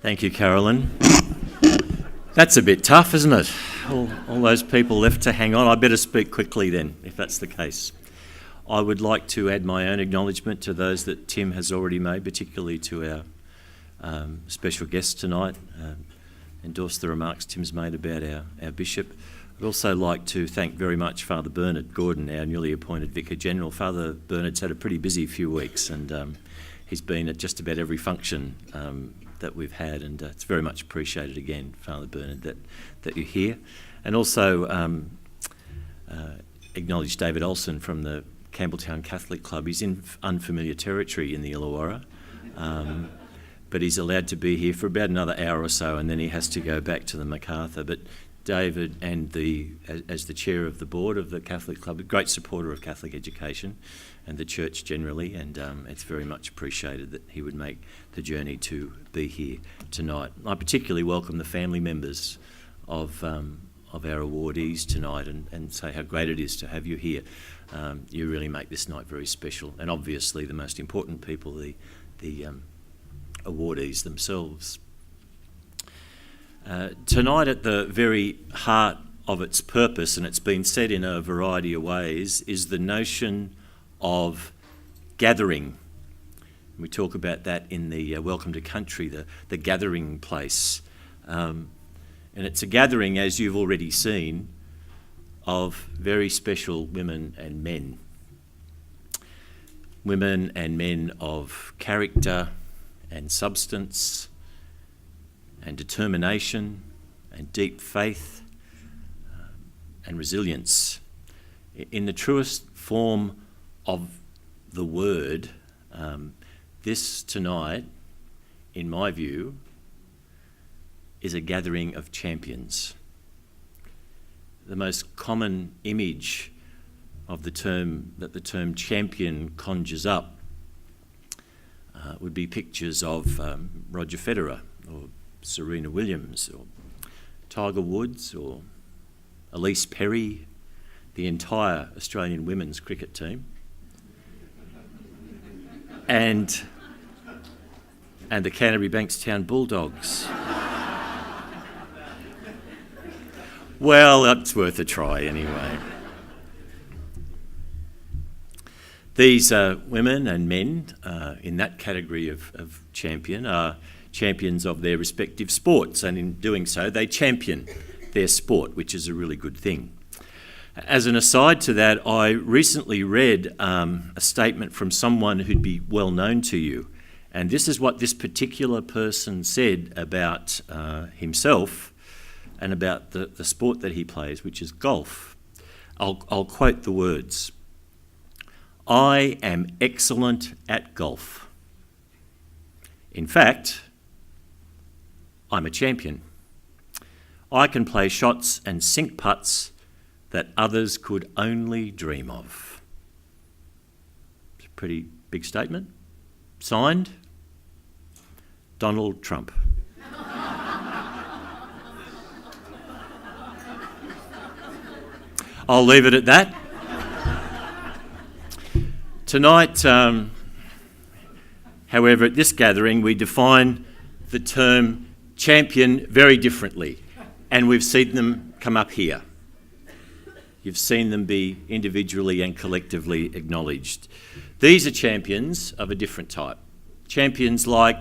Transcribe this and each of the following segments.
Thank you, Carolyn. That's a bit tough, isn't it? All those people left to hang on. I better speak quickly then, if that's the case. I would like to add my own acknowledgement to those that Tim has already made, particularly to our special guest tonight. Endorse the remarks Tim's made about our bishop. I'd also like to thank very much Father Bernard Gordon, our newly appointed Vicar General. Father Bernard's had a pretty busy few weeks and he's been at just about every function that we've had, and it's very much appreciated again, Father Bernard, that you're here. And also acknowledge David Olson from the Campbelltown Catholic Club. He's in unfamiliar territory in the Illawarra, but he's allowed to be here for about another hour or so, and then he has to go back to the MacArthur. But David, and as the chair of the board of the Catholic Club, a great supporter of Catholic education and the church generally, and it's very much appreciated that he would make the journey to be here tonight. I particularly welcome the family members of our awardees tonight and say how great it is to have you here. You really make this night very special, and obviously the most important people, the awardees themselves. Tonight, at the very heart of its purpose, and it's been said in a variety of ways, is the notion of gathering. We talk about that in the Welcome to Country, the gathering place. And it's a gathering, as you've already seen, of very special women and men. Women and men of character and substance and determination and deep faith and resilience. In the truest form of the word, this tonight, in my view, is a gathering of champions. The most common image of the term champion conjures up would be pictures of Roger Federer or Serena Williams or Tiger Woods or Elise Perry, the entire Australian women's cricket team, and the Canterbury Bankstown Bulldogs. Well, that's worth a try anyway. These women and men in that category of champion are champions of their respective sports, and in doing so they champion their sport, which is a really good thing. As an aside to that, I recently read a statement from someone who'd be well known to you, and this is what this particular person said about himself and about the sport that he plays, which is golf. I'll quote the words. "I am excellent at golf. In fact, I'm a champion. I can play shots and sink putts that others could only dream of." It's a pretty big statement. Signed, Donald Trump. I'll leave it at that. Tonight, however, at this gathering, we define the term champion very differently, and we've seen them come up here. You've seen them be individually and collectively acknowledged. These are champions of a different type. Champions like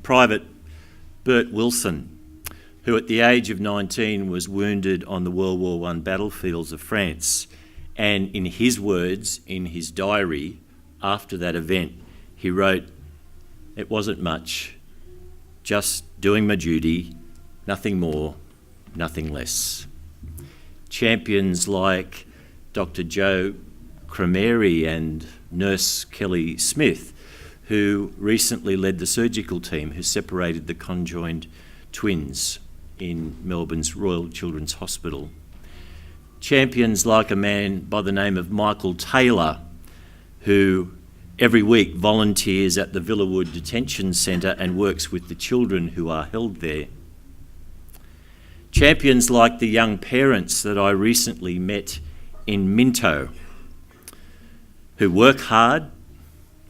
Private Bert Wilson, who at the age of 19 was wounded on the World War I battlefields of France. And in his words, in his diary, after that event, he wrote, "It wasn't much, just doing my duty, nothing more, nothing less." Champions like Dr. Joe Cremeri and Nurse Kelly Smith, who recently led the surgical team who separated the conjoined twins in Melbourne's Royal Children's Hospital. Champions like a man by the name of Michael Taylor, who every week volunteers at the Villawood Detention Centre and works with the children who are held there. Champions like the young parents that I recently met in Minto, who work hard,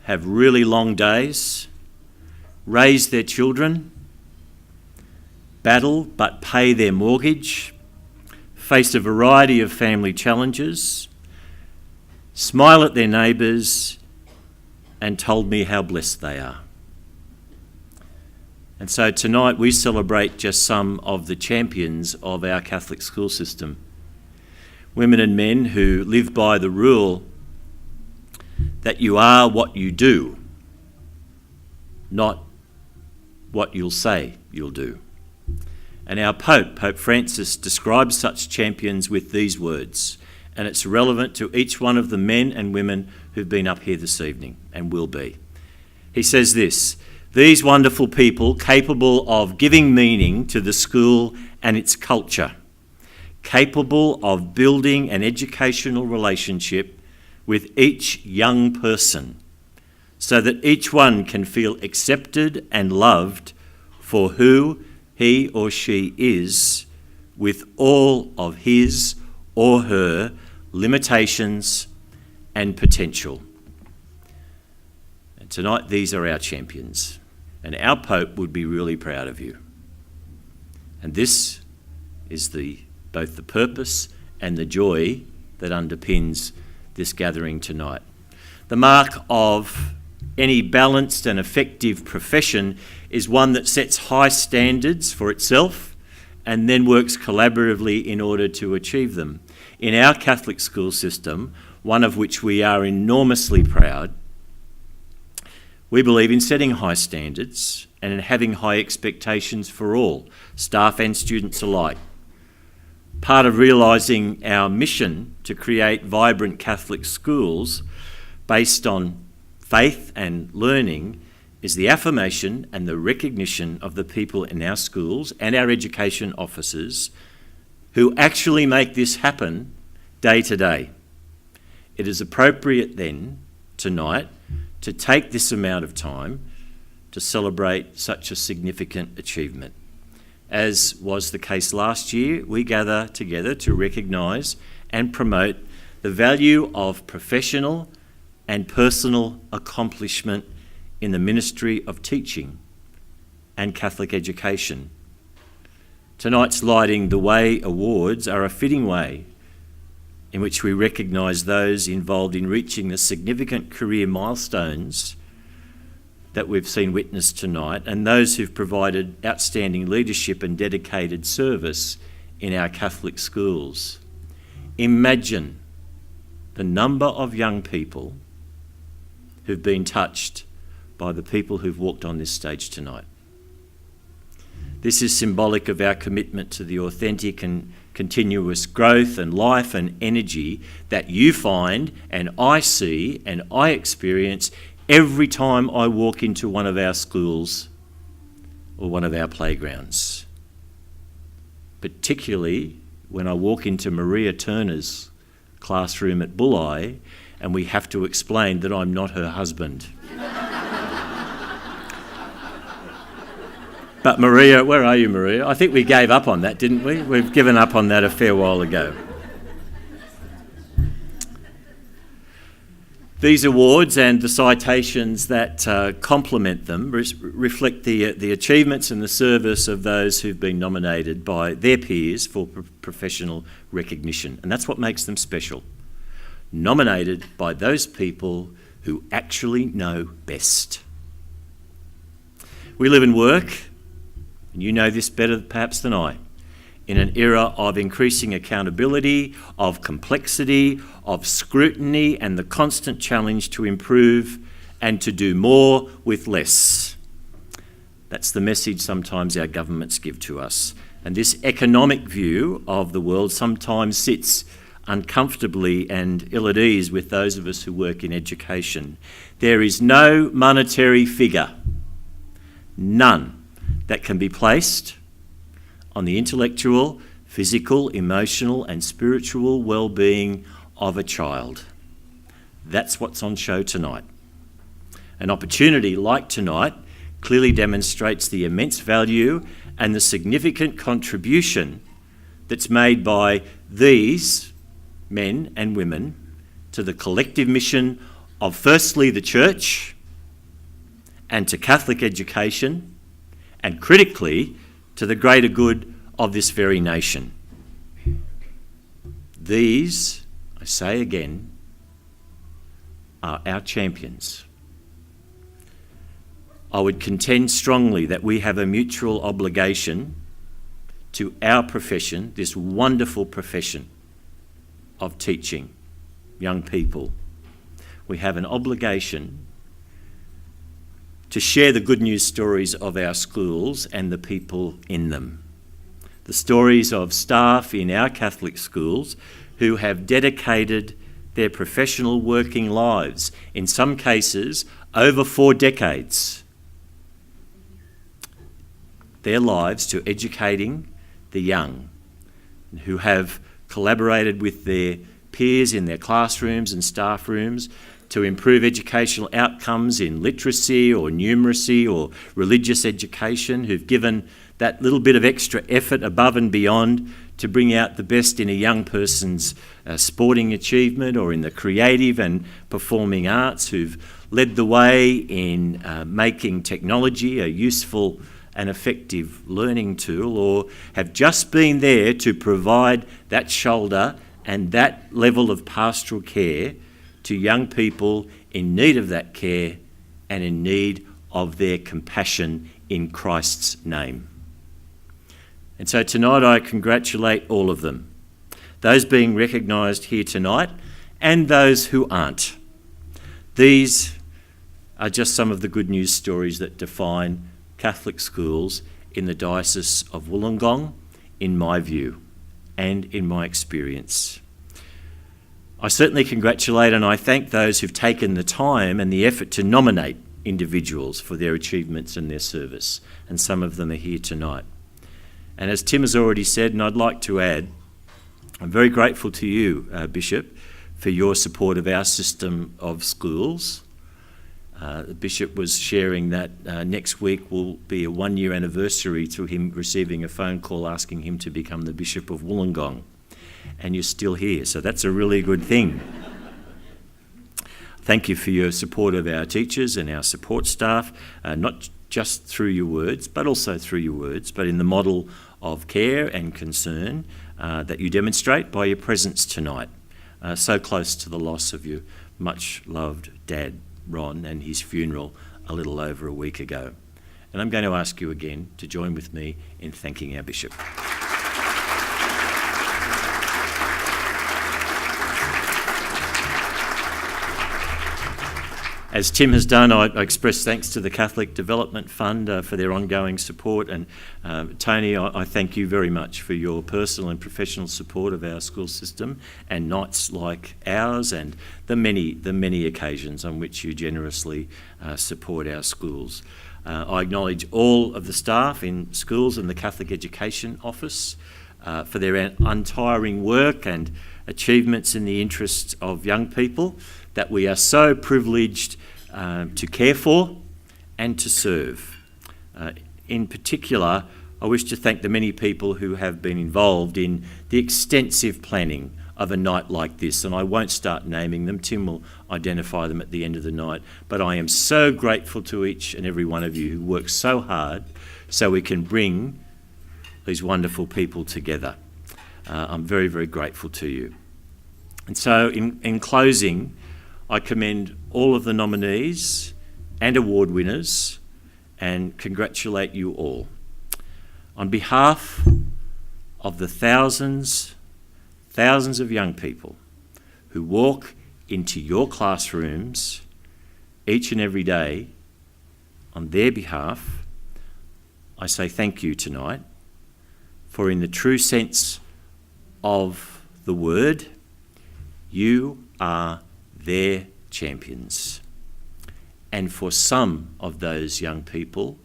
have really long days, raise their children, battle but pay their mortgage, face a variety of family challenges, smile at their neighbours, and told me how blessed they are. And so tonight we celebrate just some of the champions of our Catholic school system. Women and men who live by the rule that you are what you do, not what you'll say you'll do. And our Pope, Pope Francis, describes such champions with these words, and it's relevant to each one of the men and women who've been up here this evening and will be. He says this: these wonderful people capable of giving meaning to the school and its culture, capable of building an educational relationship with each young person so that each one can feel accepted and loved for who he or she is, with all of his or her limitations and potential. And tonight these are our champions, and our Pope would be really proud of you. And this is both the purpose and the joy that underpins this gathering tonight. The mark of any balanced and effective profession is one that sets high standards for itself and then works collaboratively in order to achieve them. In our Catholic school system, one of which we are enormously proud, we believe in setting high standards and in having high expectations for all, staff and students alike. Part of realising our mission to create vibrant Catholic schools based on faith and learning is the affirmation and the recognition of the people in our schools and our education officers who actually make this happen day to day. It is appropriate then, tonight, to take this amount of time to celebrate such a significant achievement. As was the case last year, we gather together to recognise and promote the value of professional and personal accomplishment in the ministry of teaching and Catholic education. Tonight's Lighting the Way awards are a fitting way in which we recognise those involved in reaching the significant career milestones that we've seen witnessed tonight, and those who've provided outstanding leadership and dedicated service in our Catholic schools. Imagine the number of young people who've been touched by the people who've walked on this stage tonight. This is symbolic of our commitment to the authentic and continuous growth and life and energy that you find and I see and I experience every time I walk into one of our schools or one of our playgrounds. Particularly when I walk into Maria Turner's classroom at Bulli and we have to explain that I'm not her husband. But Maria, where are you, Maria? I think we gave up on that, didn't we? We've given up on that a fair while ago. These awards and the citations that complement them reflect the achievements and the service of those who've been nominated by their peers for professional recognition. And that's what makes them special. Nominated by those people who actually know best. We live and work, and you know this better perhaps than I, in an era of increasing accountability, of complexity, of scrutiny, and the constant challenge to improve and to do more with less. That's the message sometimes our governments give to us. And this economic view of the world sometimes sits uncomfortably and ill at ease with those of us who work in education. There is no monetary figure, none, that can be placed on the intellectual, physical, emotional and spiritual well-being of a child. That's what's on show tonight. An opportunity like tonight clearly demonstrates the immense value and the significant contribution that's made by these men and women to the collective mission of firstly the Church and to Catholic education, and critically to the greater good of this very nation. These, I say again, are our champions. I would contend strongly that we have a mutual obligation to our profession, this wonderful profession of teaching young people. We have an obligation to share the good news stories of our schools and the people in them. The stories of staff in our Catholic schools who have dedicated their professional working lives, in some cases over 4 decades, their lives to educating the young, who have collaborated with their peers in their classrooms and staff rooms to improve educational outcomes in literacy or numeracy or religious education, who've given that little bit of extra effort above and beyond to bring out the best in a young person's sporting achievement or in the creative and performing arts, who've led the way in making technology a useful and effective learning tool, or have just been there to provide that shoulder and that level of pastoral care to young people in need of that care and in need of their compassion in Christ's name. And so tonight I congratulate all of them, those being recognised here tonight and those who aren't. These are just some of the good news stories that define Catholic schools in the Diocese of Wollongong, in my view and in my experience. I certainly congratulate and I thank those who've taken the time and the effort to nominate individuals for their achievements and their service, and some of them are here tonight. And as Tim has already said, and I'd like to add, I'm very grateful to you, Bishop, for your support of our system of schools. The Bishop was sharing that next week will be a 1-year anniversary to him receiving a phone call asking him to become the Bishop of Wollongong. And you're still here, so that's a really good thing. Thank you for your support of our teachers and our support staff, not just through your words, but also through your words, but in the model of care and concern that you demonstrate by your presence tonight, so close to the loss of your much-loved dad, Ron, and his funeral a little over a week ago. And I'm going to ask you again to join with me in thanking our Bishop. As Tim has done, I express thanks to the Catholic Development Fund for their ongoing support. And Tony, I thank you very much for your personal and professional support of our school system and nights like ours and the many occasions on which you generously support our schools. I acknowledge all of the staff in schools and the Catholic Education Office for their untiring work and achievements in the interests of young people that we are so privileged to care for and to serve. In particular, I wish to thank the many people who have been involved in the extensive planning of a night like this, and I won't start naming them. Tim will identify them at the end of the night, but I am so grateful to each and every one of you who worked so hard so we can bring these wonderful people together. I'm very, very grateful to you. And so in closing, I commend all of the nominees and award winners and congratulate you all. On behalf of the thousands of young people who walk into your classrooms each and every day, on their behalf, I say thank you tonight, for in the true sense of the word, you are their champions. And for some of those young people,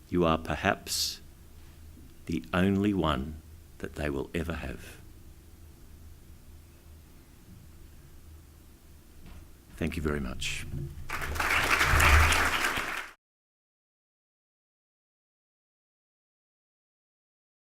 you are perhaps the only one that they will ever have. Thank you very much.